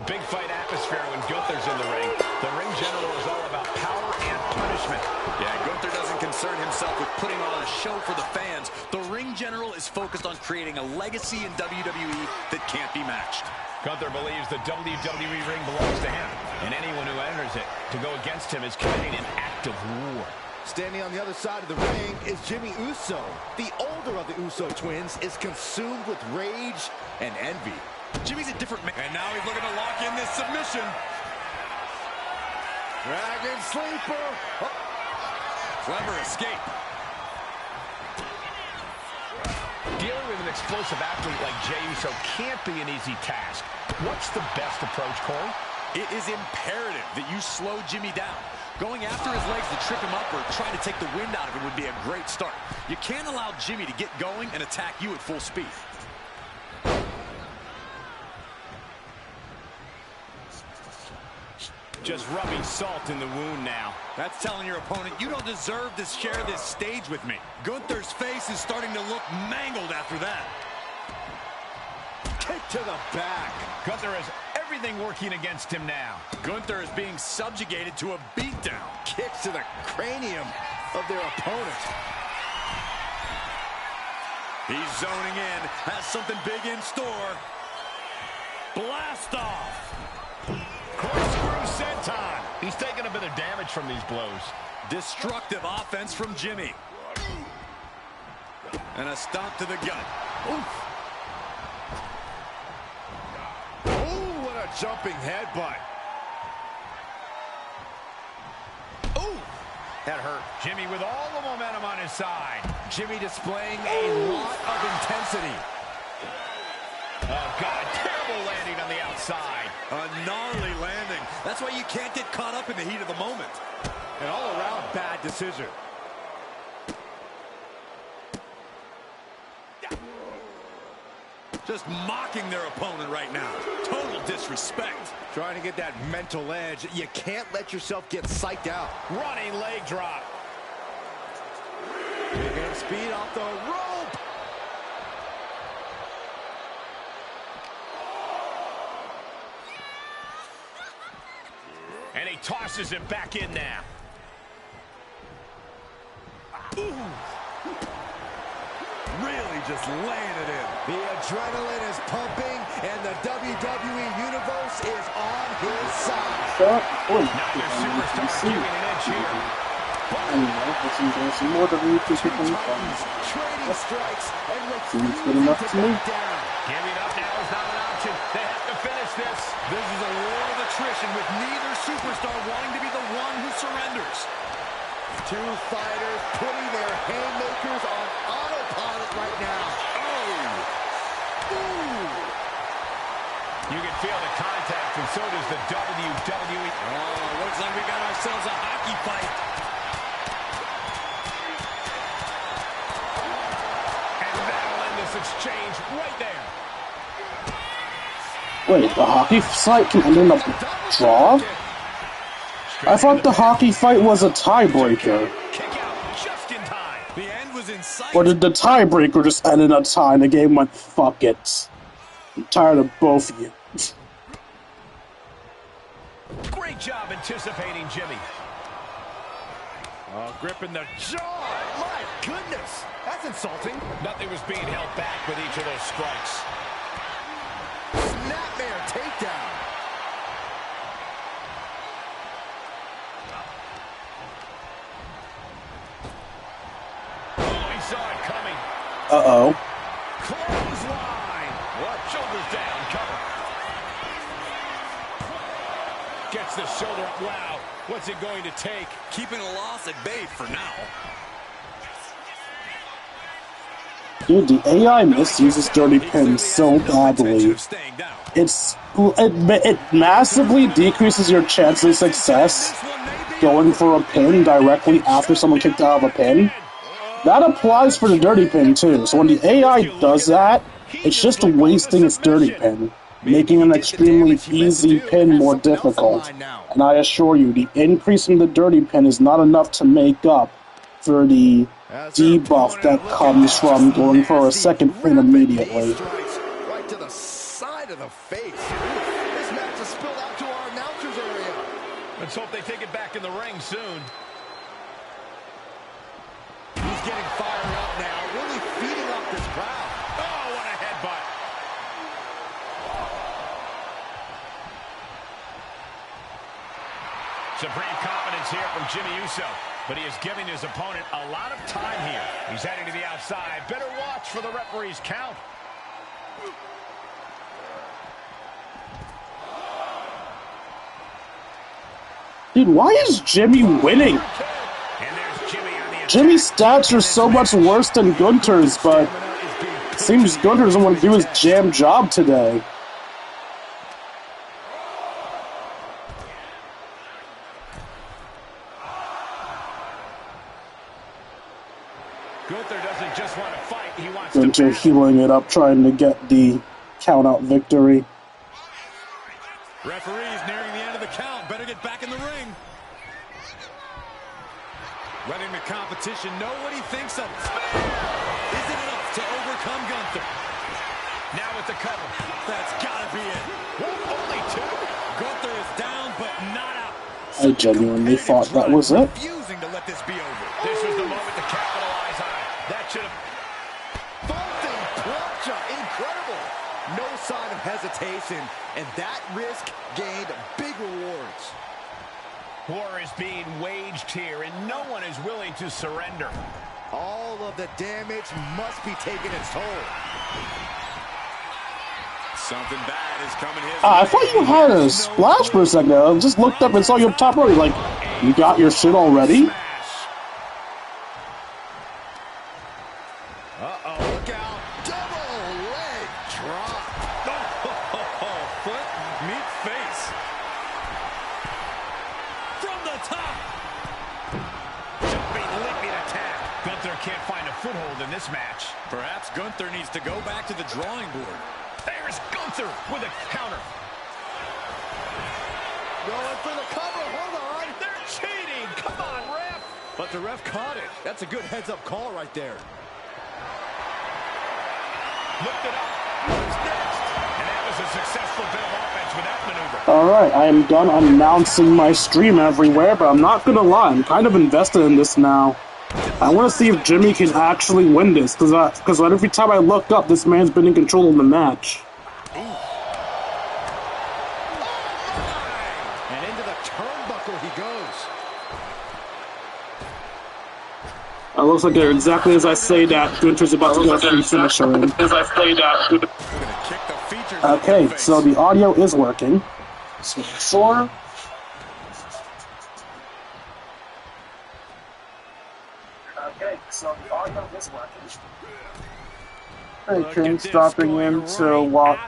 Big fight atmosphere when Gunther's in the ring. The ring general is all about power and punishment. Yeah, Gunther doesn't concern himself with putting on a show for the fans. The ring general is focused on creating a legacy in WWE that can't be matched. Gunther believes the WWE ring belongs to him, and anyone who enters it to go against him is committing an act of war. Standing on the other side of the ring is Jimmy Uso. The older of the Uso twins is consumed with rage and envy. Jimmy's a different man. And now he's looking to lock in this submission. Dragon Sleeper. Oh. Clever escape. Dealing with an explosive athlete like Jey Uso can't be an easy task. What's the best approach, Corey? It is imperative that you slow Jimmy down. Going after his legs to trip him up or trying to take the wind out of it would be a great start. You can't allow Jimmy to get going and attack you at full speed. Just rubbing salt in the wound now. That's telling your opponent, you don't deserve to share this stage with me. Gunther's face is starting to look mangled after that. Kick to the back. Gunther has everything working against him now. Gunther is being subjugated to a beatdown. Kicks to the cranium of their opponent. He's zoning in, has something big in store. Blast off. Corkscrew senton. He's taking a bit of damage from these blows. Destructive offense from Jimmy. And a stomp to the gut. Oof. Oh, what a jumping headbutt. Ooh, that hurt. Jimmy with all the momentum on his side. Jimmy displaying a lot of intensity. Oh, God, terrible landing on the outside. A gnarly landing. That's why you can't get caught up in the heat of the moment. An all-around bad decision. Just mocking their opponent right now. Total disrespect. Trying to get that mental edge. You can't let yourself get psyched out. Running leg drop. Taking speed off the rope. And he tosses it back in now. Ooh. Really just laying it in. The adrenaline is pumping, and the WWE Universe is on his side. Neither superstar giving an edge here. Trading strikes and seems good enough to me. Giving up now is not an option. They have to finish this. This is a war of attrition with neither superstar wanting to be the one who surrenders. Two fighters putting their haymakers on autopilot right now. Oh! Ooh! You can feel the contact, and so does the WWE. Oh, looks like we got ourselves a hockey fight. And that'll end this exchange right there. Wait, the hockey fight can end in a draw? I thought the hockey fight was a tiebreaker. Kick out just in time. The end was in sight. Or did the tiebreaker just end in a tie and the game went, fuck it. I'm tired of both of you. Great job anticipating Jimmy. Oh, gripping the jaw. My goodness. That's insulting. Nothing was being held back with each of those strikes. Snapmare takedown. Oh, he saw it coming. Uh-oh. Clothesline. What? Shoulders down. Cover. Gets the shoulder up. Wow. What's it going to take? Keeping a loss at bay for now. Dude, the AI misuses Dirty Pin so badly. It massively decreases your chances of success going for a pin directly after someone kicked out of a pin. That applies for the Dirty Pin too, so when the AI does that, it's just wasting its Dirty Pin, making an extremely easy pin more difficult. And I assure you, the increase in the Dirty Pin is not enough to make up for the debuff that comes from going for a second pin immediately. Right to the side of the face. This match is has spilled out to our announcers area. Let's hope they take it back in the ring soon. He's getting fired up now, really feeding off this crowd. Oh, what a headbutt. Supreme confidence here from Jimmy Uso, but he is giving his opponent a lot of time here. He's heading to the outside. Better watch for the referee's count. Dude, why is Jimmy winning? Jimmy's stats are so much worse than Gunther's, but it seems Gunther doesn't want to do his jam job today. Gunther doesn't just want to fight, he wants Gunther healing it up, trying to get the count-out victory. Referee's nearing the end of the count. Better get back in the ring. Letting the competition know what he thinks of. Is it enough to overcome Gunther? Now with the cover. That's gotta be it. Only two. Gunther is down, but not out. I genuinely thought that was it. Refusing to let this be over. This was the moment to capitalize on it. That should have... Vaulting plancha, incredible. No sign of hesitation, and that risk gained big rewards. War is being waged here, and no one is willing to surrender. All of the damage must be taking its toll. Something bad is coming his way. I thought you had a splash for a second. I just looked up and saw you up top already. Like, you got your shit already? Uh-oh, look out. Double leg drop. Foot meet face. From the top. Jumping, leaping attack. Gunther can't find a foothold in this match. Perhaps Gunther needs to go back to the drawing board. There's Gunther with a counter. Going for the cover, hold on. They're cheating. Come on, ref. But the ref caught it. That's a good heads-up call right there. Looked it up. What's next? And that was a successful bit of offense with that maneuver. Alright, I am done announcing my stream everywhere, but I'm not gonna lie, I'm kind of invested in this now. I want to see if Jimmy can actually win this, because every time I look up, this man's been in control of the match. And into the turnbuckle he goes. It looks like exactly as I say that, Gunther's about to go for the finisher in. Okay, so the audio is working. So sure. Okay, so the audio is working. Hey, King, stopping in to walk.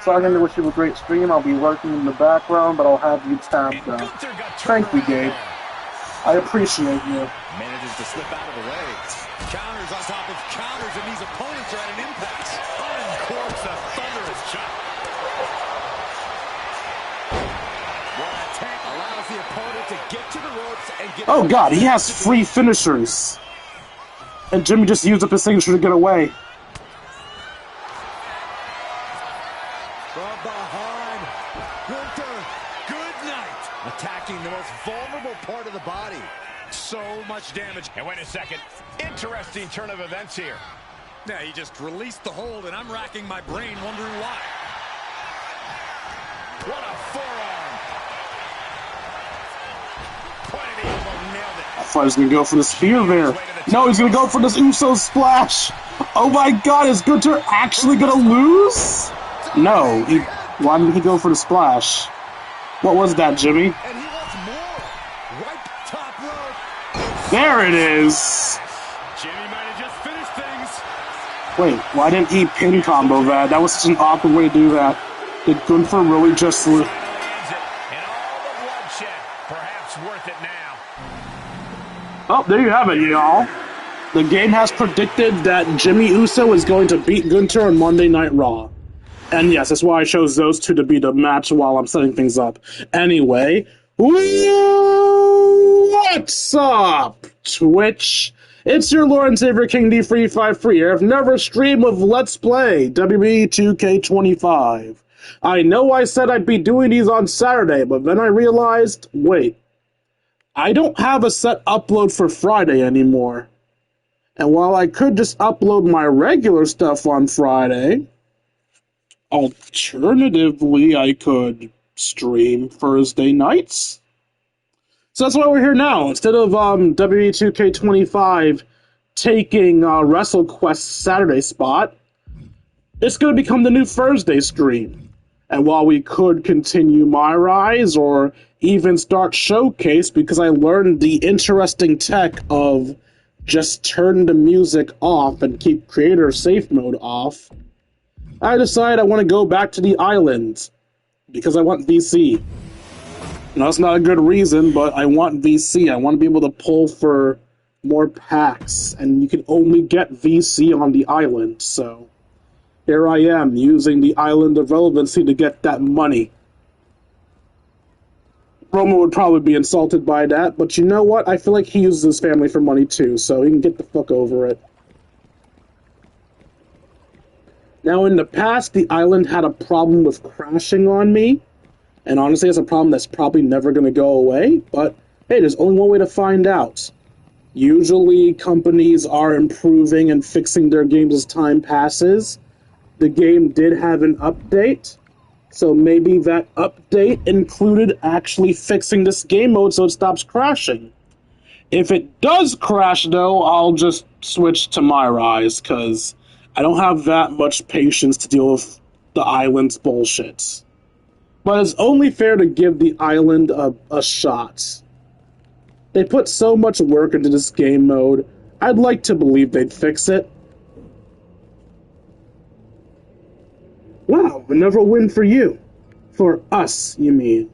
Starting to wish you a great stream. I'll be working in the background, but I'll have you tabbed out. Thank you, Gabe. I appreciate you. Manages to slip out of the way. Counters on top of counters, and these opponents are at an impasse. Uncorks a thunderous shot. One attack allows the opponent to get to the ropes and get... Oh god, he has free finishers. And Jimmy just used up his signature to get away. From behind, Gunther, good night. Attacking the most vulnerable part of the body. So much damage. And wait a second. Interesting turn of events here. Yeah, he just released the hold, and I'm racking my brain wondering why. What a forearm. Pointed the elbow, nailed it. I thought he was going to go for the spear there. No, he's going to go for this Uso splash. Oh my god, is Gunther actually going to lose? No, why didn't he go for the splash? What was that, Jimmy? And he wants more. Right top rope. There it is. Jimmy might have just finished things. Wait, why didn't he pin combo that? That was such an awkward way to do that. Did Gunther really just lose? And all the bloodshed. Perhaps worth it now. Oh, there you have it, y'all. The game has predicted that Jimmy Uso is going to beat Gunther on Monday Night Raw. And yes, that's why I chose those two to be the match while I'm setting things up. Anyway, what's up, Twitch? It's your Lord and Savior King D353 here. I've never streamed with Let's Play WWE 2K25. I know I said I'd be doing these on Saturday, but then I realized, wait, I don't have a set upload for Friday anymore. And while I could just upload my regular stuff on Friday, alternatively, I could stream Thursday nights. So that's why we're here now. Instead of WWE 2K25 taking WrestleQuest's Saturday spot, it's going to become the new Thursday stream. And while we could continue My Rise or even start Showcase, because I learned the interesting tech of just turn the music off and keep creator safe mode off, I decided I want to go back to the island because I want VC. Now, that's not a good reason, but I want VC. I want to be able to pull for more packs, and you can only get VC on the island, so here I am, using the island of relevancy to get that money. Roman would probably be insulted by that, but you know what? I feel like he uses his family for money too, so he can get the fuck over it. Now, in the past, the island had a problem with crashing on me, and honestly, it's a problem that's probably never going to go away, but hey, there's only one way to find out. Usually, companies are improving and fixing their games as time passes. The game did have an update, so maybe that update included actually fixing this game mode so it stops crashing. If it does crash, though, I'll just switch to My Rise, because I don't have that much patience to deal with the island's bullshit. But it's only fair to give the island a shot. They put so much work into this game mode, I'd like to believe they'd fix it. Wow, another win for you. For us, you mean.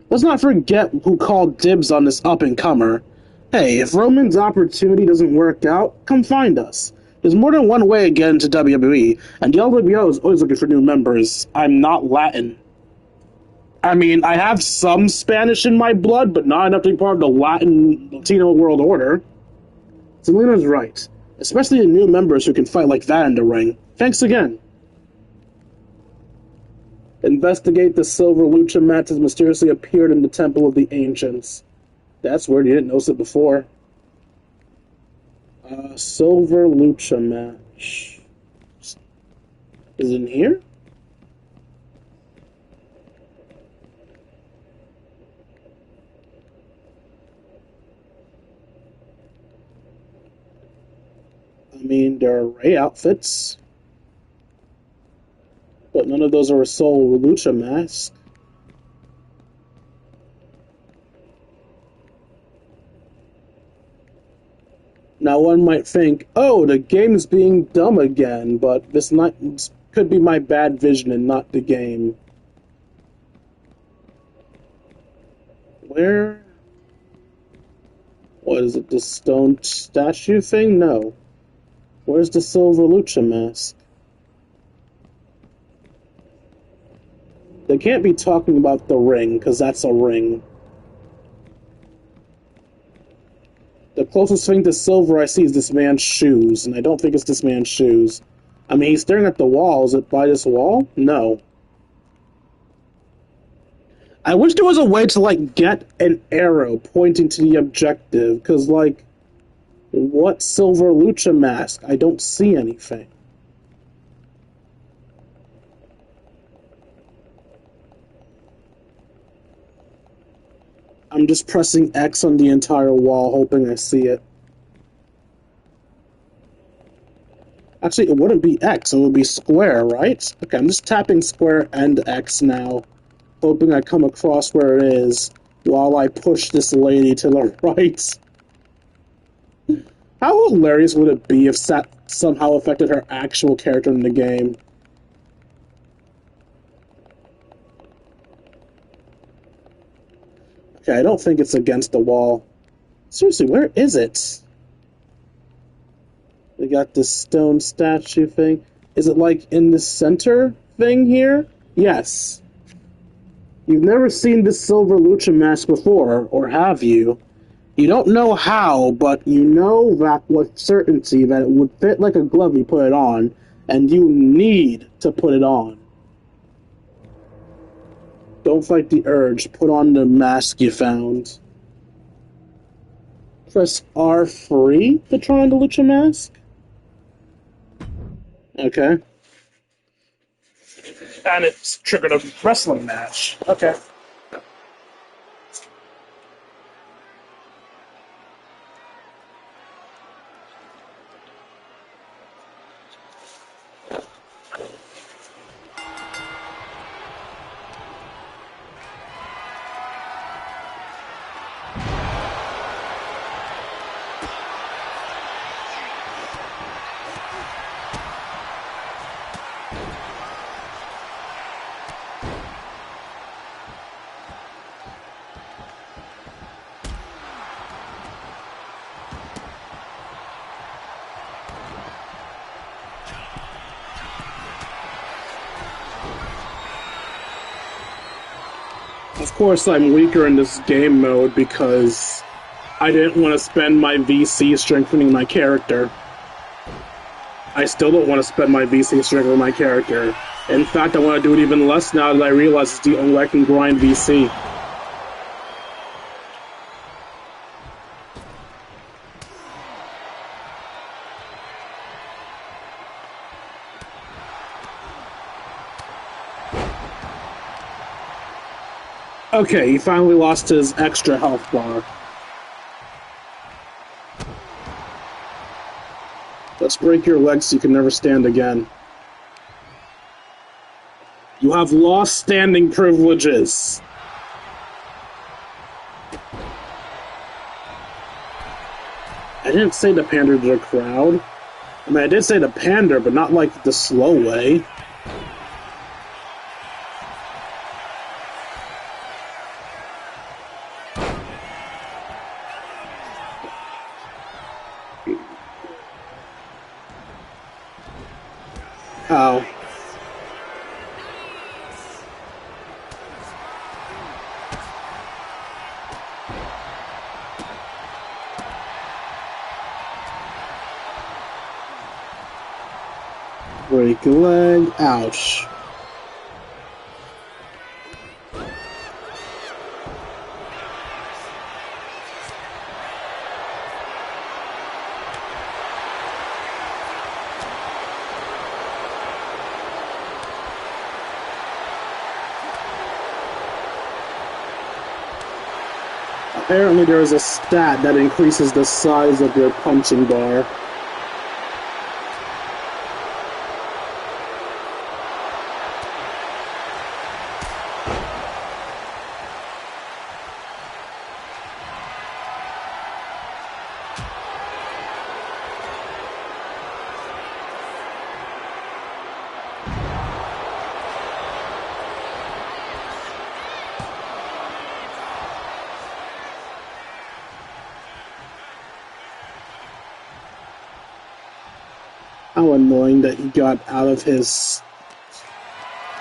Let's not forget who called dibs on this up-and-comer. Hey, if Roman's opportunity doesn't work out, come find us. There's more than one way to get into WWE, and the LWO is always looking for new members. I'm not Latin. I mean, I have some Spanish in my blood, but not enough to be part of the Latino world order. Selena's right. Especially the new members who can fight like that in the ring. Thanks again. Investigate the silver lucha mat has mysteriously appeared in the Temple of the Ancients. That's weird, you didn't notice it before. Silver lucha match. Is it in here? I mean, there are Ray outfits. But none of those are a Soul Lucha mask. Now one might think, oh, the game's being dumb again, but this could be my bad vision and not the game. Where? What is it, the stone statue thing? No. Where's the Silver Lucha mask? They can't be talking about the ring, because that's a ring. The closest thing to silver I see is this man's shoes, and I don't think it's this man's shoes. I mean, he's staring at the wall. Is it by this wall? No. I wish there was a way to, like, get an arrow pointing to the objective, because, like, what Silver Lucha mask? I don't see anything. I'm just pressing X on the entire wall, hoping I see it. Actually, it wouldn't be X, it would be square, right? Okay, I'm just tapping square and X now, hoping I come across where it is, while I push this lady to the right. How hilarious would it be if that somehow affected her actual character in the game? Okay, I don't think it's against the wall. Seriously, where is it? We got this stone statue thing. Is it like in the center thing here? Yes. You've never seen this Silver Lucha mask before, or have you? You don't know how, but you know that with certainty that it would fit like a glove you put it on, and you need to put it on. Don't fight the urge. Put on the mask you found. Press R3 to try on the Lucha mask? Okay. And it's triggered a wrestling match. Okay. Of course, I'm weaker in this game mode because I didn't want to spend my VC strengthening my character. I still don't want to spend my VC strengthening my character. In fact, I want to do it even less now that I realize it's the only way I can grind VC. Okay, he finally lost his extra health bar. Let's break your legs so you can never stand again. You have lost standing privileges. I didn't say to pander to the crowd. I mean, I did say to pander, but not like the slow way. Ow. Break a leg. Ouch. Apparently there is a stat that increases the size of your punching bar. How annoying that he got out of his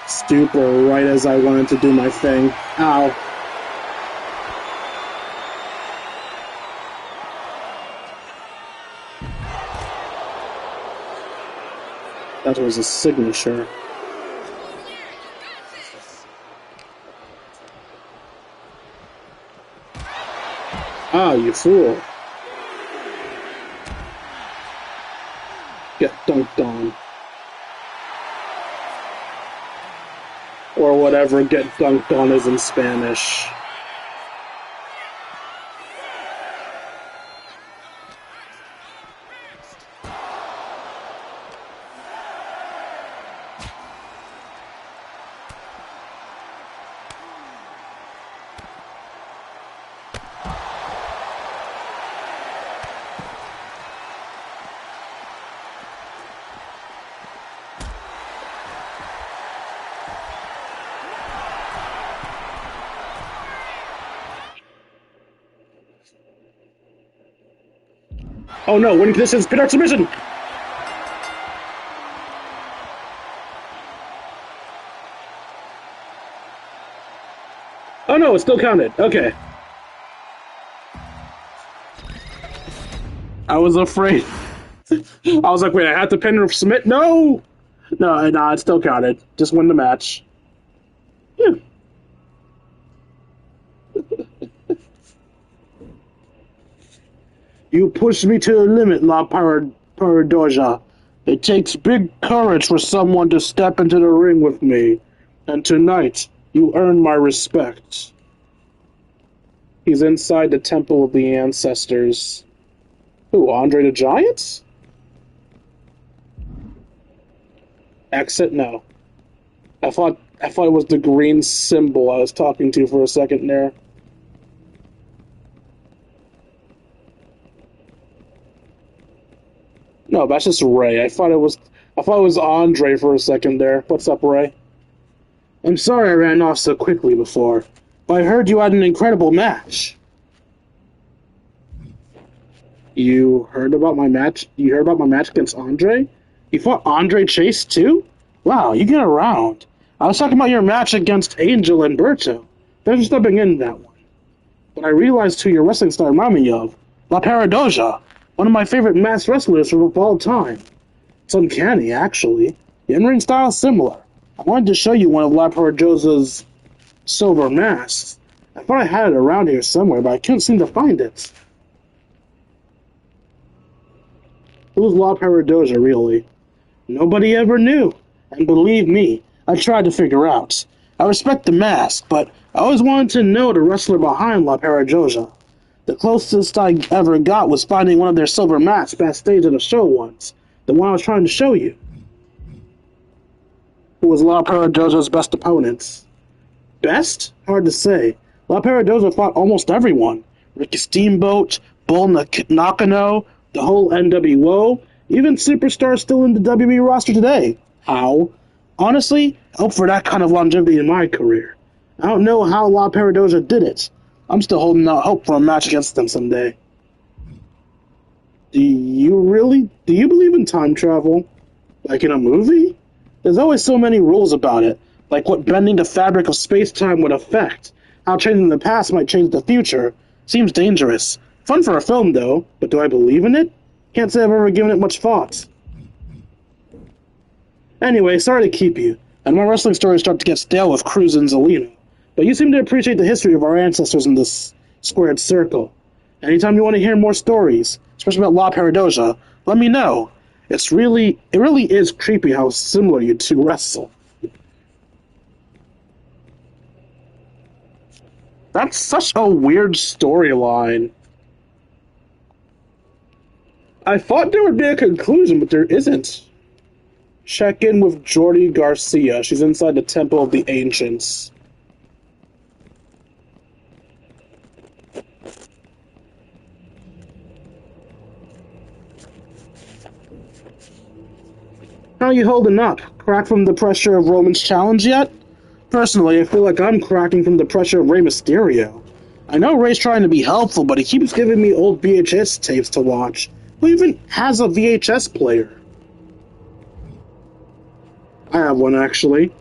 stupor right as I wanted to do my thing. Ow. That was a signature. Ah, you fool. Get dunked on. Or whatever get dunked on is in Spanish. Oh no, winning conditions, pin submission! Oh no, it still counted. Okay. I was afraid. I was like, wait, I have to pin or submit? No! No, it still counted. Just win the match. Yeah. You pushed me to the limit, laparadoja. It takes big courage for someone to step into the ring with me. And tonight, you earned my respect. He's inside the Temple of the Ancestors. Who, Andre the Giant? Exit? No. I thought it was the green symbol I was talking to for a second there. No, that's just Ray. I thought it was Andre for a second there. What's up, Ray? I'm sorry I ran off so quickly before, but I heard you had an incredible match. You heard about my match? You heard about my match against Andre? You fought Andre Chase too? Wow, you get around. I was talking about your match against Angel and Berto. Thanks for stepping in that one. But I realized who your wrestling star reminded me of. Laparadoja, one of my favorite masked wrestlers of all time. It's uncanny, actually. The in-ring style is similar. I wanted to show you one of Laparadoja's silver masks. I thought I had it around here somewhere, but I couldn't seem to find it. Who's Laparadoja, really? Nobody ever knew. And believe me, I tried to figure out. I respect the mask, but I always wanted to know the wrestler behind Laparadoja. The closest I ever got was finding one of their silver masks backstage at a show once. The one I was trying to show you. Who was Laparadoja's best opponents? Best? Hard to say. Laparadoja fought almost everyone. Ricky Steamboat, Bull Nakano, the whole NWO, even superstars still in the WWE roster today. How? Honestly, I hope for that kind of longevity in my career. I don't know how Laparadoja did it. I'm still holding out hope for a match against them someday. Do you believe in time travel? Like in a movie? There's always so many rules about it, like what bending the fabric of space-time would affect, how changing the past might change the future. Seems dangerous. Fun for a film, though, but do I believe in it? Can't say I've ever given it much thought. Anyway, sorry to keep you, and my wrestling stories start to get stale with Cruz and Zelina, but you seem to appreciate the history of our ancestors in this squared circle. Anytime you want to hear more stories, especially about Laparadoja, let me know. It really is creepy how similar you two wrestle. That's such a weird storyline. I thought there would be a conclusion, but there isn't. Check in with Jordy Garcia. She's inside the Temple of the Ancients. How you holding up? Cracked from the pressure of Roman's challenge yet? Personally, I feel like I'm cracking from the pressure of Rey Mysterio. I know Rey's trying to be helpful, but he keeps giving me old VHS tapes to watch. Who even has a VHS player? I have one, actually.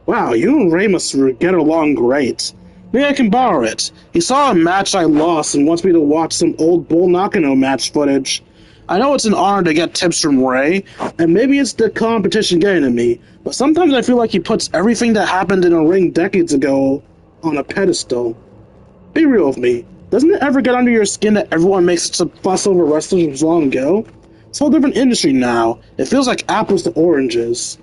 Wow, you and Rey must get along great. Maybe I can borrow it. He saw a match I lost and wants me to watch some old Bull Nakano match footage. I know it's an honor to get tips from Rey, and maybe it's the competition getting to me, but sometimes I feel like he puts everything that happened in a ring decades ago on a pedestal. Be real with me. Doesn't it ever get under your skin that everyone makes such a fuss over wrestlers from long ago? It's a whole different industry now. It feels like apples to oranges.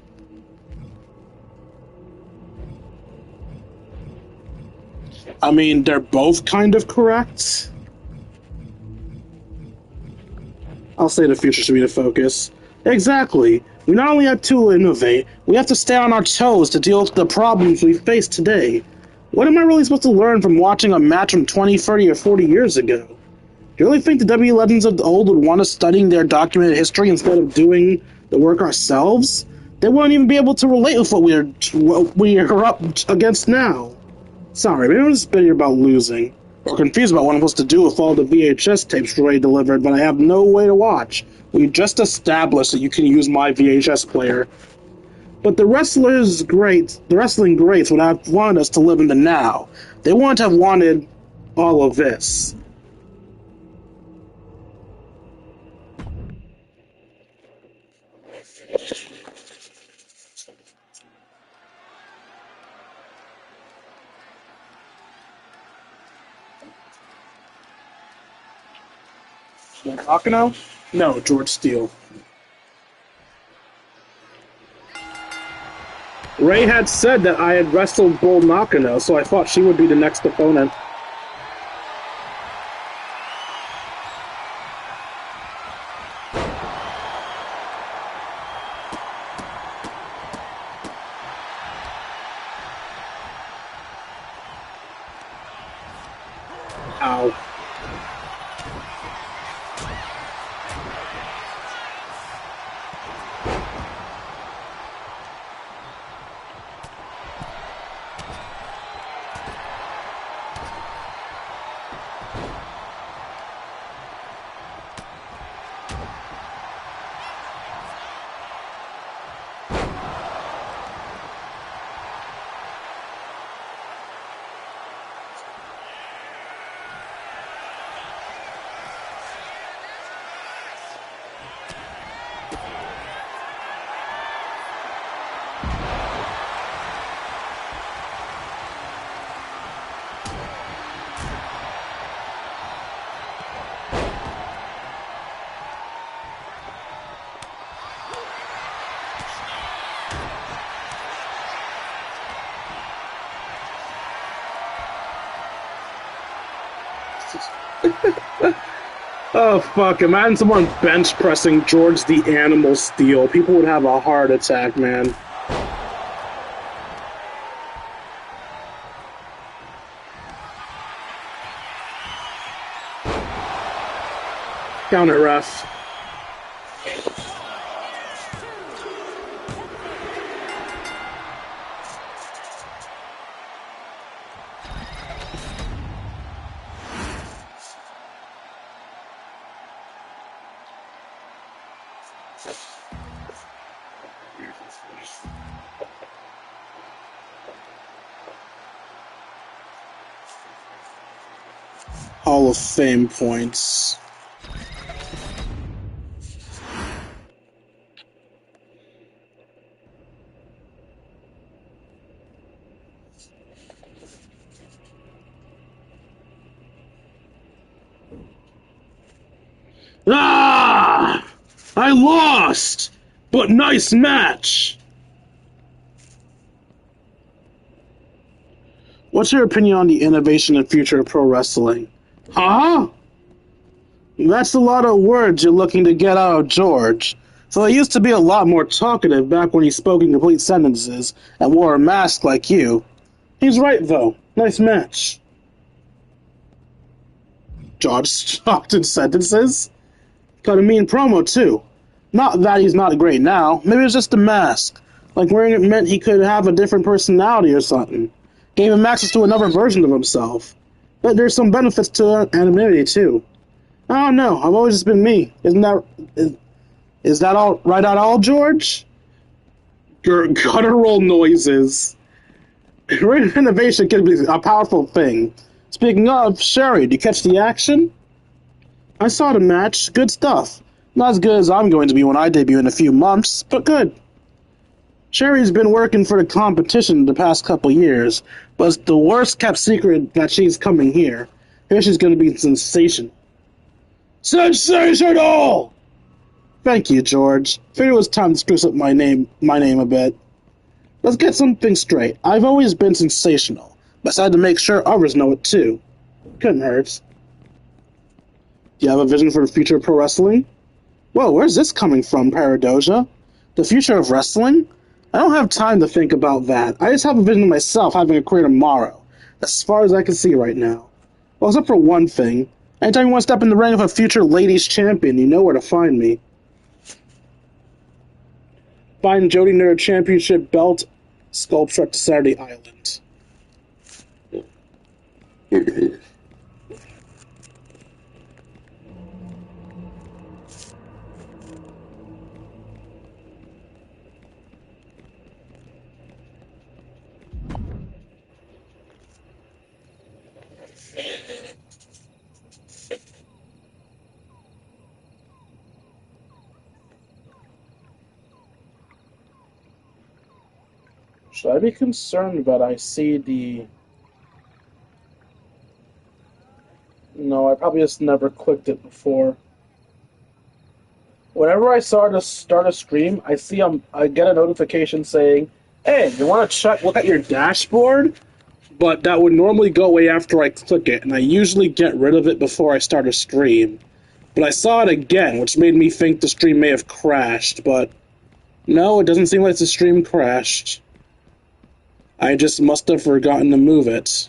I mean, they're both kind of correct. I'll say the future should be the focus. Exactly. We not only have to innovate, we have to stay on our toes to deal with the problems we face today. What am I really supposed to learn from watching a match from 20, 30, or 40 years ago? Do you really think the WWE legends of the old would want us studying their documented history instead of doing the work ourselves? They wouldn't even be able to relate with what we are up against now. Sorry, maybe I'm just bitter about losing, or confused about what I'm supposed to do with all the VHS tapes Ray delivered, but I have no way to watch. We just established that you can use my VHS player. But the wrestling greats would have wanted us to live in the now. They wouldn't have wanted all of this. Nakano? No, George Steele. Ray had said that I had wrestled Bull Nakano, so I thought she would be the next opponent. Ow. Oh, fuck. Imagine someone bench pressing George the Animal Steele. People would have a heart attack, man. Count it, ref. Hall of Fame points. Ah! I lost! But nice match! What's your opinion on the innovation and future of pro wrestling? Huh? That's a lot of words you're looking to get out of George. So he used to be a lot more talkative back when he spoke in complete sentences and wore a mask like you. He's right, though. Nice match. George talked in sentences? Got a mean promo, too. Not that he's not great now. Maybe it was just a mask. Like wearing it meant he could have a different personality or something. Gave him access to another version of himself. But there's some benefits to anonymity, too. I don't know. I've always just been me. Is that all right at all, George? Guttural noises. Innovation can be a powerful thing. Speaking of, Sherry, did you catch the action? I saw the match. Good stuff. Not as good as I'm going to be when I debut in a few months, but good. Sherry's been working for the competition the past couple years, but it's the worst kept secret that she's coming here. Here she's going to be sensational. Sensational! Thank you, George. Figured it was time to spruce up my name a bit. Let's get something straight. I've always been sensational, but I decided to make sure others know it too. Couldn't hurt. Do you have a vision for the future of pro wrestling? Whoa, where's this coming from, Paradoja? The future of wrestling? I don't have time to think about that. I just have a vision of myself having a career tomorrow. That's as far as I can see right now. Well, except for one thing. Anytime you want to step in the ring of a future ladies champion, you know where to find me. Find Jody Nerd Championship belt sculpture at Saturday Island. Should I be concerned that I see the... No, I probably just never clicked it before. Whenever I start a stream, I get a notification saying, "Hey, you want to look at your dashboard?" But that would normally go away after I click it, and I usually get rid of it before I start a stream. But I saw it again, which made me think the stream may have crashed, but no, it doesn't seem like the stream crashed. I just must have forgotten to move it.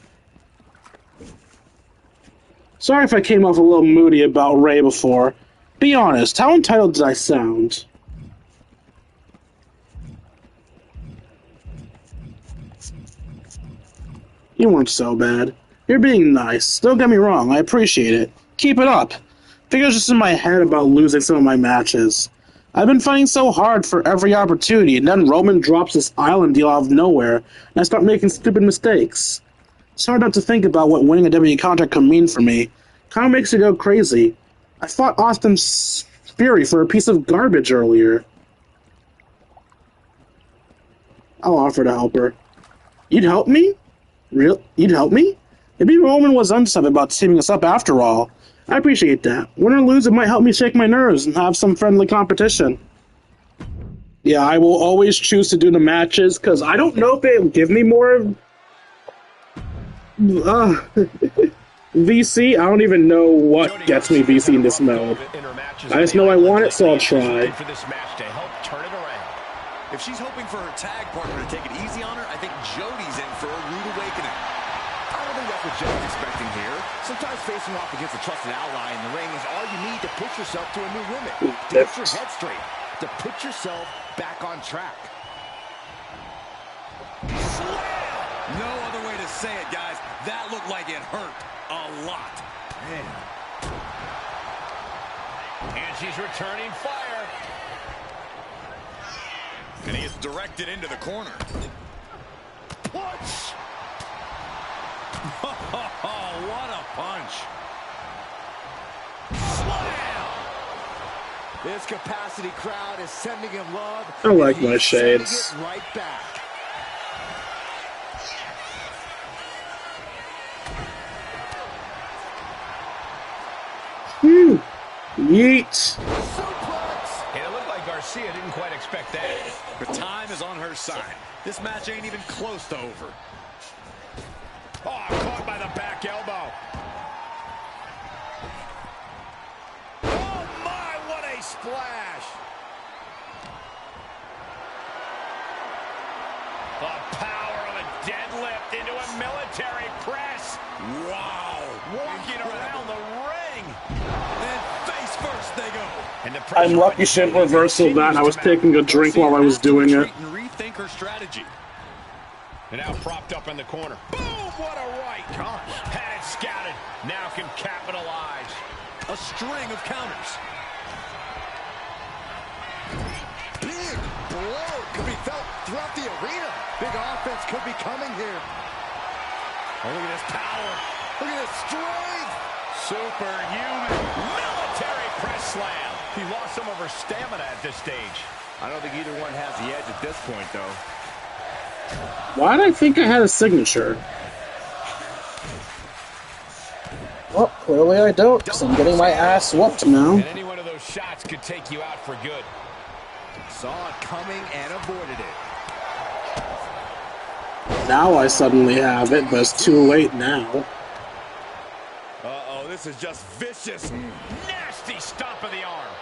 Sorry if I came off a little moody about Ray before. Be honest, how entitled did I sound? You weren't so bad. You're being nice. Don't get me wrong, I appreciate it. Keep it up. Figure's just in my head about losing some of my matches. I've been fighting so hard for every opportunity, and then Roman drops this island deal out of nowhere, and I start making stupid mistakes. It's hard not to think about what winning a WWE contract could mean for me. Kinda makes you go crazy. I fought Austin Fury for a piece of garbage earlier. I'll offer to help her. You'd help me? You'd help me? Maybe Roman was on something about teaming us up after all. I appreciate that. Win or lose, it might help me shake my nerves and have some friendly competition. Yeah, I will always choose to do the matches, because I don't know if they'll give me more VC. I don't even know what gets me VC in this mode. I just know I want it, so I'll try. If she's hoping for her tag partner to take it easy on her, I think Jody's in for a rude awakening. I don't think that's what Jody's expecting here. Sometimes facing off against a trusted ally in the ring is all you need to push yourself to a new limit. To get your head straight. To put yourself back on track. No other way to say it, guys. That looked like it hurt a lot. Man. And she's returning fire. And he is directed into the corner. Punch! Oh, what a punch. Slam! This capacity crowd is sending him love. I like my shades. Sending it right back. Phew. Yeet. And it looked like Garcia didn't quite expect that. But time is on her side. This match ain't even close to over. Oh, caught by the back elbow. Oh, my, what a splash. The power of a deadlift into a military press. Wow. Walking around the ring. And face first they go. And the I'm lucky she didn't reversal that. I was taking a drink while I was doing it. Rethink her strategy. And now propped up in the corner. Boom! What a right. Gosh. Had it scouted. Now can capitalize. A string of counters. Big blow could be felt throughout the arena. Big offense could be coming here. Oh, look at this power. Look at this strength. Superhuman. Military press slam. He lost some of her stamina at this stage. I don't think either one has the edge at this point, though. Why did I think I had a signature? Well, clearly I don't, because I'm getting my ass whooped now. And any one of those shots could take you out for good. Saw it coming and avoided it. Now I suddenly have it, but it's too late now. Uh-oh, this is just vicious. Nasty stomp of the arm.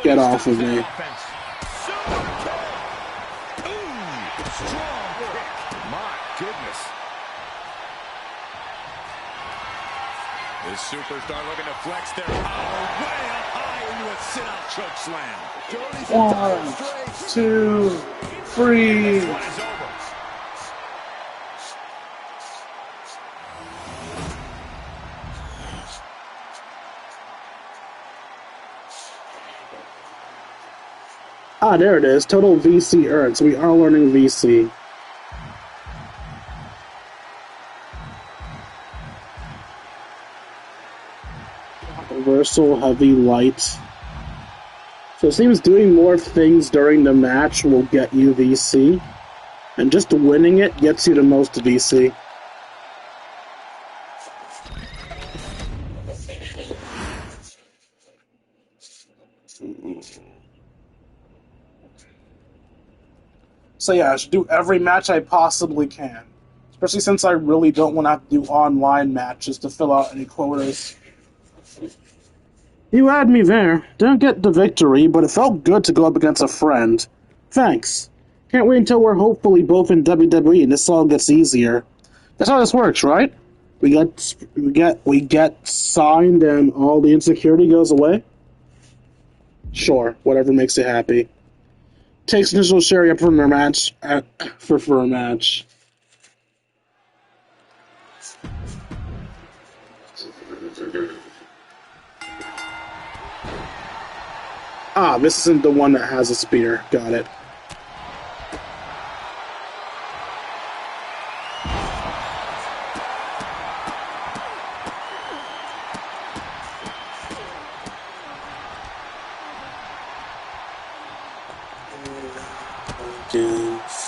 Get off of me. Super kick. Ooh, strong kick. My goodness. This superstar looking to flex their power way up high into a sit-out choke slam. Jody's 1, 2, 3. This one is over. Ah, there it is. Total VC earned. So we are learning VC. Reversal, heavy, light. So it seems doing more things during the match will get you VC. And just winning it gets you the most VC. So yeah, I should do every match I possibly can. Especially since I really don't want to have to do online matches to fill out any quotas. You had me there. Didn't get the victory, but it felt good to go up against a friend. Thanks. Can't wait until we're hopefully both in WWE and this all gets easier. That's how this works, right? We get signed and all the insecurity goes away? Sure, whatever makes you happy. Takes initial Sherry up for a match. For a match. Ah, this isn't the one that has a spear. Got it.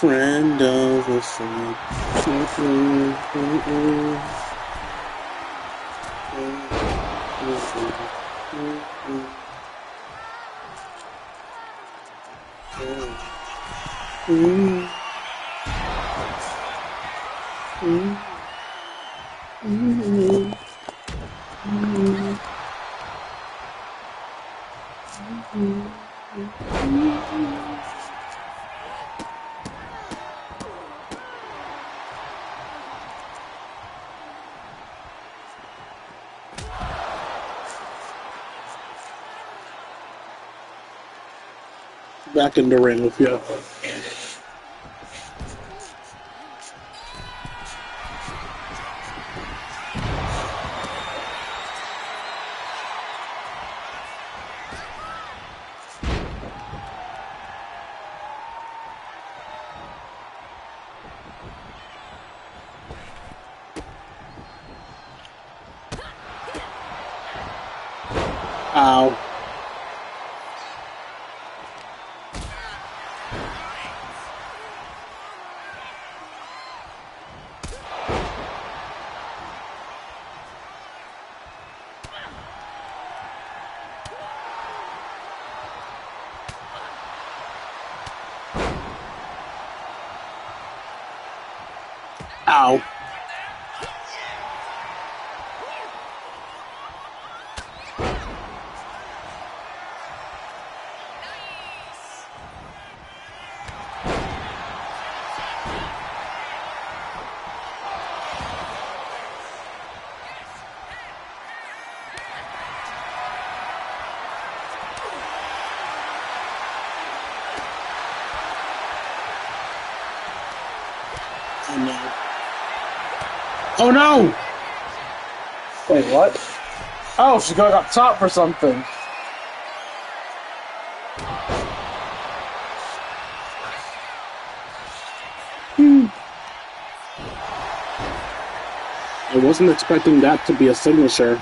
Friend of a friend. Back in the ring with you. Ow. Ow. Oh no. Oh no! Wait, what? Oh, she's going up top for something. I wasn't expecting that to be a signature.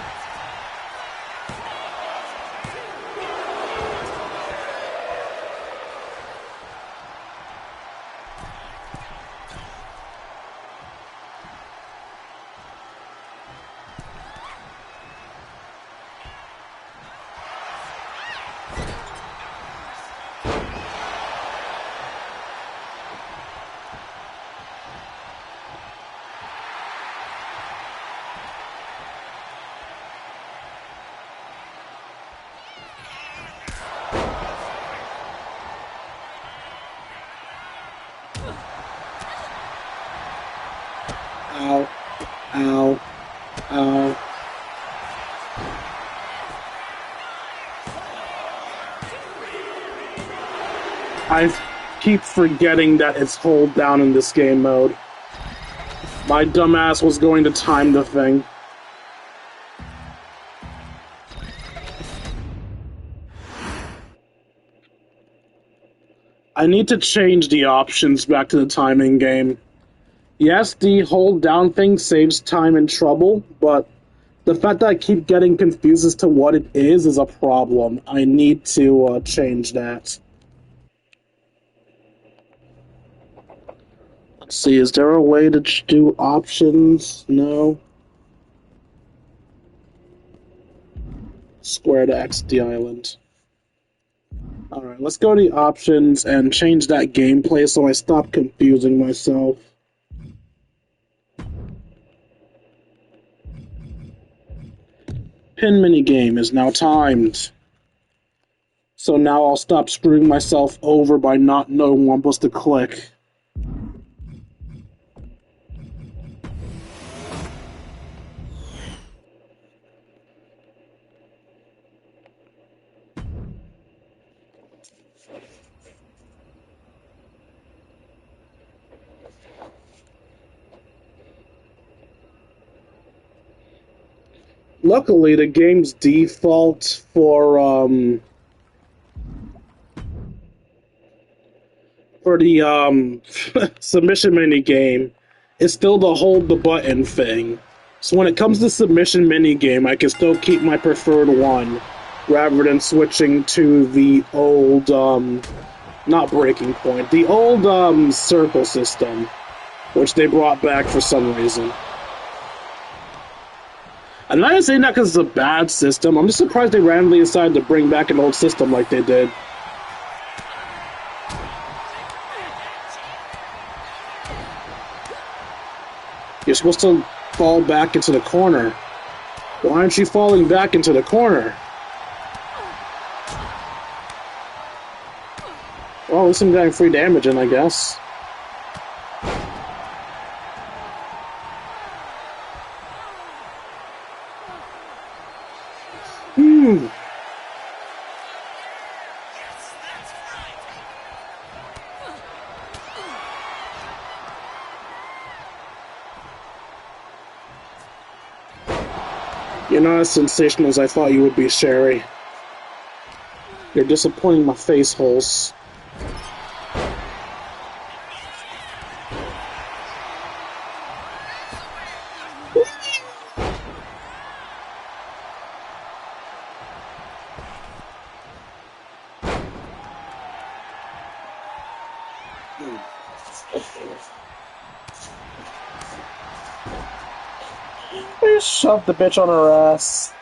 Ow. Ow. Ow. I keep forgetting that it's hold down in this game mode. My dumbass was going to time the thing. I need to change the options back to the timing game. Yes, the hold down thing saves time and trouble, but the fact that I keep getting confused as to what it is a problem. I need to change that. Let's see, is there a way to do options? No. Square to exit the island. Alright, Let's go to the options and change that gameplay so I stop confusing myself. Pin minigame is now timed. So now I'll stop screwing myself over by not knowing what I'm supposed to click. Luckily, the game's default for the submission mini game is still the hold the button thing. So when it comes to submission mini game, I can still keep my preferred one rather than switching to the old not breaking point, the old circle system, which they brought back for some reason. I'm not even saying that because it's a bad system. I'm just surprised they randomly decided to bring back an old system like they did. You're supposed to fall back into the corner. Why aren't you falling back into the corner? Well, at least I'm getting free damage in, I guess. You're not as sensational as I thought you would be, Sherry. You're disappointing my face holes. Please shove the bitch on her ass.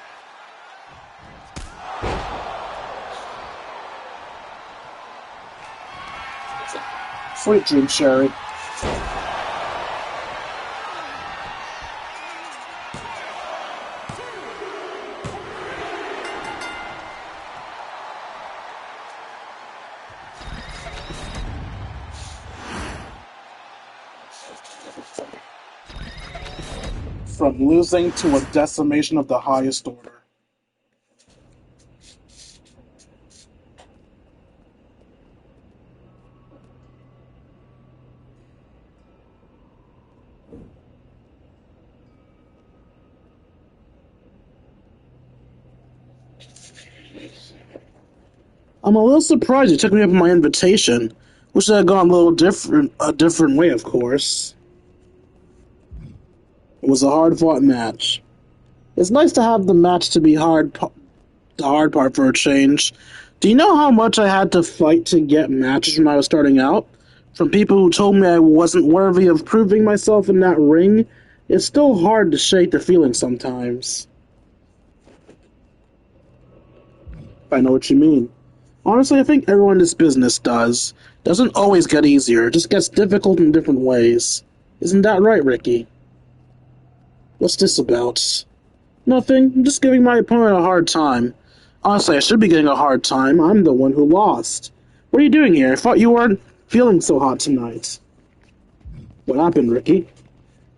Sweet dream, Sherry. From losing to a decimation of the highest order. I'm a little surprised you took me up on my invitation. Wish I had gone a different way, of course. It was a hard-fought match. It's nice to have the match to be the hard part for a change. Do you know how much I had to fight to get matches when I was starting out? From people who told me I wasn't worthy of proving myself in that ring, it's still hard to shake the feeling sometimes. I know what you mean. Honestly, I think everyone in this business does. Doesn't always get easier, it just gets difficult in different ways. Isn't that right, Ricky? What's this about? Nothing. I'm just giving my opponent a hard time. Honestly, I should be getting a hard time. I'm the one who lost. What are you doing here? I thought you weren't feeling so hot tonight. What happened, Ricky?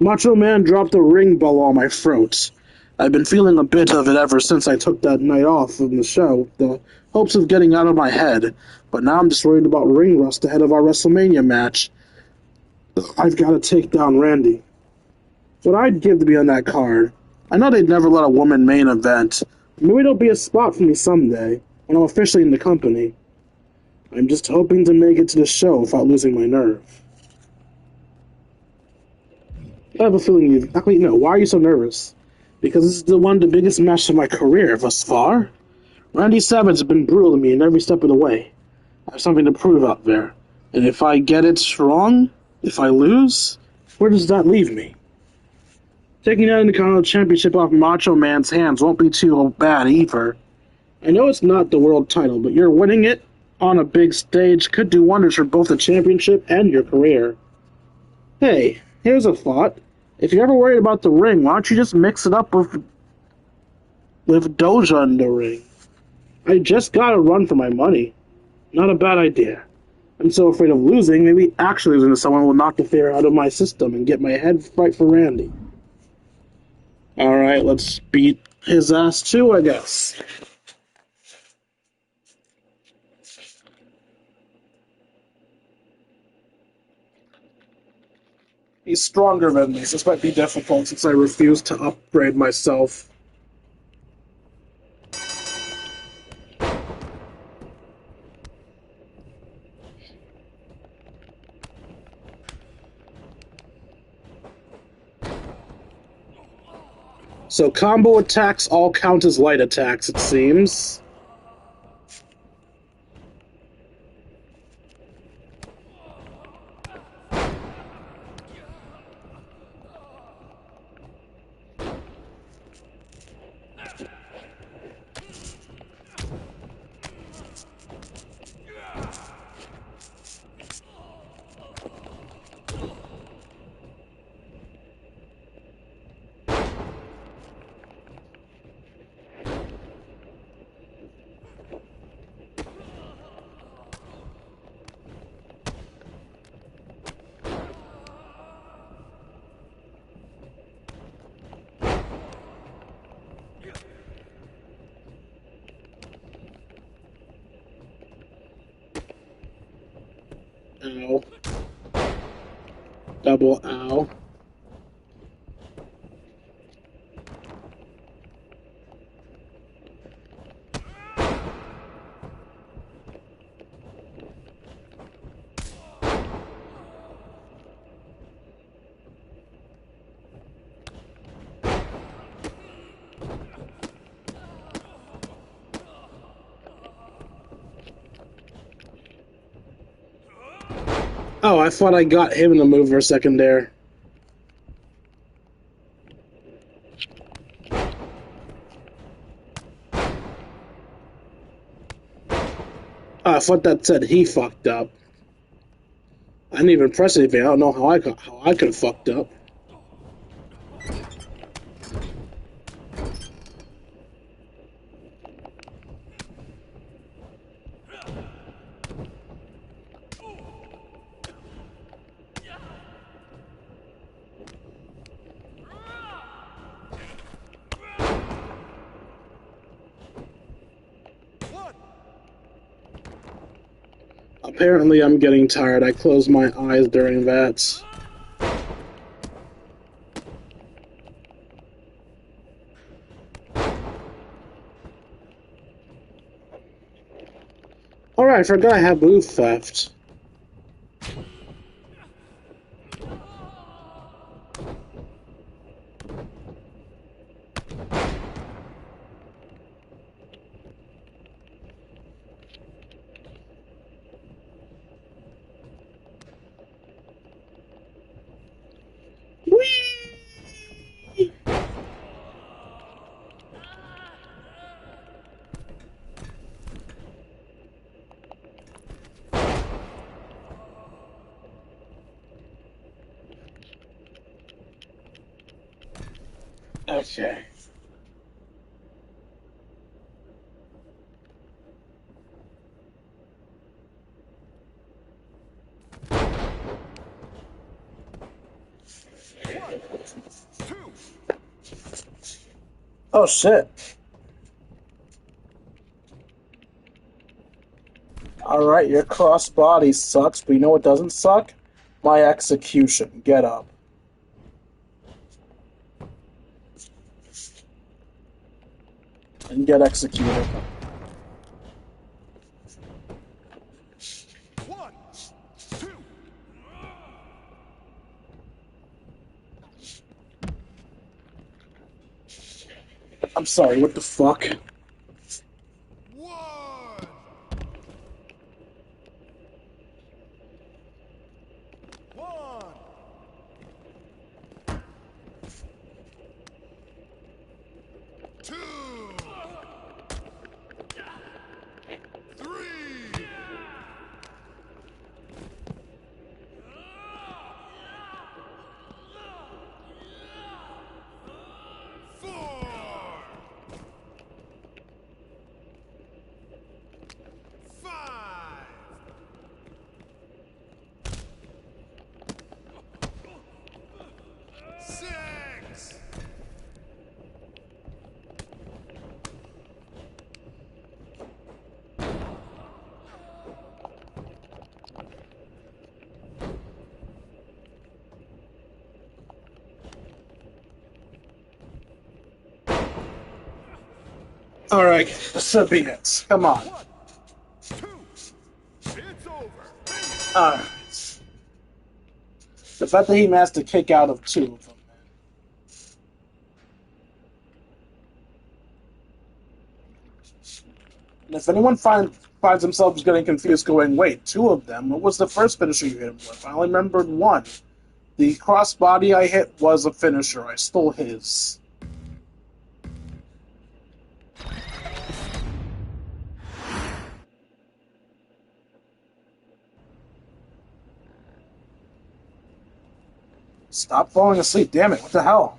Macho Man dropped a ring bell on my throat. I've been feeling a bit of it ever since I took that night off from the show, the hopes of getting out of my head. But now I'm just worried about ring rust ahead of our WrestleMania match. I've got to take down Randy. What I'd give to be on that card. I know they'd never let a woman main event. Maybe there'll be a spot for me someday, when I'm officially in the company. I'm just hoping to make it to the show without losing my nerve. I have a feeling you... Actually, no, why are you so nervous? Because this is one of the biggest matches of my career thus far. Randy Savage has been brutal to me in every step of the way. I have something to prove out there. And if I get it wrong, if I lose, where does that leave me? Taking that Intercontinental Championship off Macho Man's hands won't be too bad either. I know it's not the world title, but you're winning it on a big stage could do wonders for both the championship and your career. Hey, here's a thought. If you're ever worried about the ring, why don't you just mix it up with Doja in the ring? I just gotta run for my money. Not a bad idea. I'm so afraid of losing, maybe actually losing to someone will knock the fear out of my system and get my head right for Randy. Alright, let's beat his ass too, I guess. He's stronger than me, so this might be difficult since I refuse to upgrade myself. So combo attacks all count as light attacks, it seems. Ow. Double ow. Oh, I thought I got him in the move for a second there. Oh, I thought that said he fucked up. I didn't even press anything. I don't know how I could have fucked up. Apparently, I'm getting tired. I closed my eyes during that. Alright, I forgot I have move theft. Okay. Oh shit. Alright, your crossbody sucks, but you know what doesn't suck? My execution. Get up. And get executed. One, two. I'm sorry, what the fuck? One. One. Two. Three. Alright, this should be it. Come on. Alright. The fact that he managed to kick out of 2 of them. And if anyone finds themselves getting confused going, wait, 2 of them? What was the first finisher you hit him with? I only remembered 1. The crossbody I hit was a finisher. I stole his. Stop falling asleep, damn it, what the hell?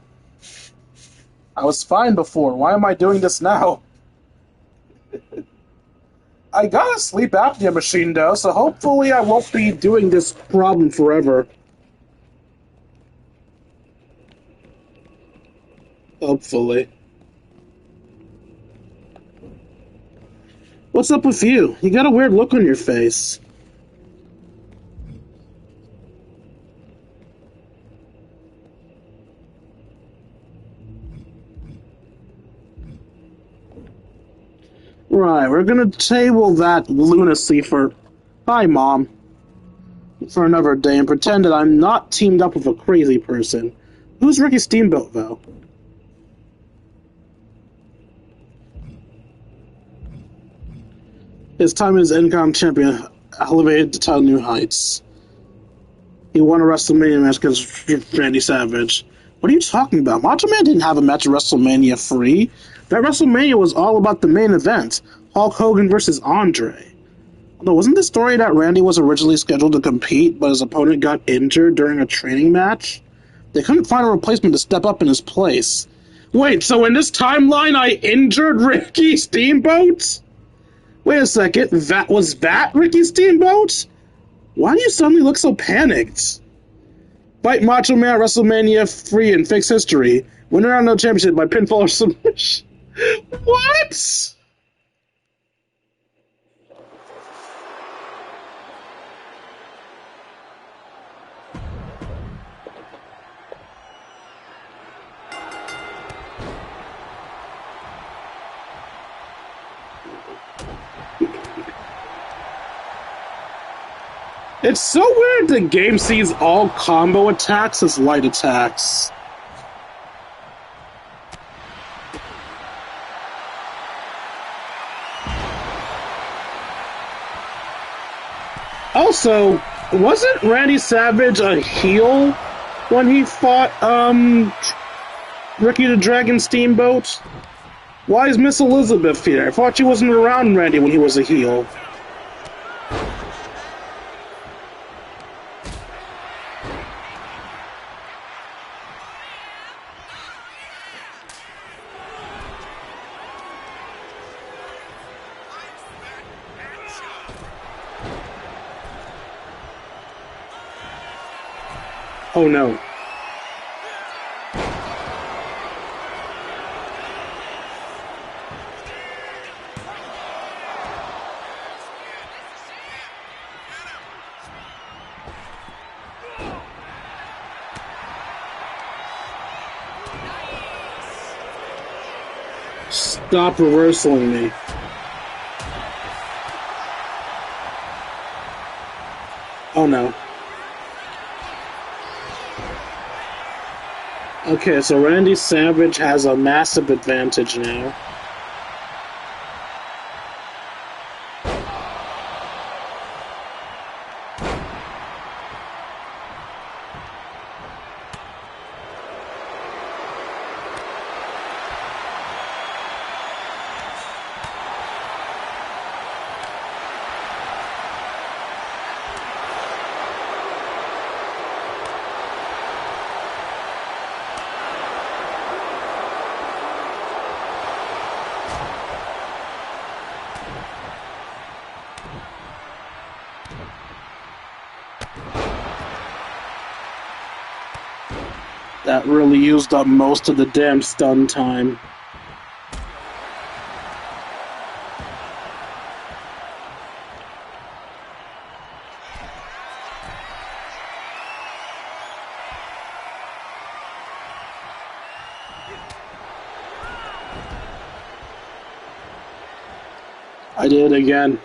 I was fine before, why am I doing this now? I got a sleep apnea machine though, so hopefully I won't be doing this problem forever. Hopefully. What's up with you? You got a weird look on your face. Right, we're gonna table that lunacy for... Hi, Mom. For another day and pretend that I'm not teamed up with a crazy person. Who's Ricky Steamboat, though? His time as Incom champion elevated to new heights. He won a WrestleMania match against Randy Savage. What are you talking about? Macho Man didn't have a match at WrestleMania free. That WrestleMania was all about the main event, Hulk Hogan versus Andre. Although, wasn't the story that Randy was originally scheduled to compete, but his opponent got injured during a training match? They couldn't find a replacement to step up in his place. Wait, so in this timeline I injured Ricky Steamboat? Wait a second, that was Ricky Steamboat? Why do you suddenly look so panicked? Fight Macho Man at WrestleMania 3 in fixed history. Winner on no championship by pinfall or submission. What? It's so weird the game sees all combo attacks as light attacks. Also, wasn't Randy Savage a heel when he fought Ricky the Dragon Steamboat? Why is Miss Elizabeth here? I thought she wasn't around Randy when he was a heel. Oh no. Stop reversing me. Oh no. Okay, so Randy Savage has a massive advantage now. That really used up most of the damn stun time. I did again.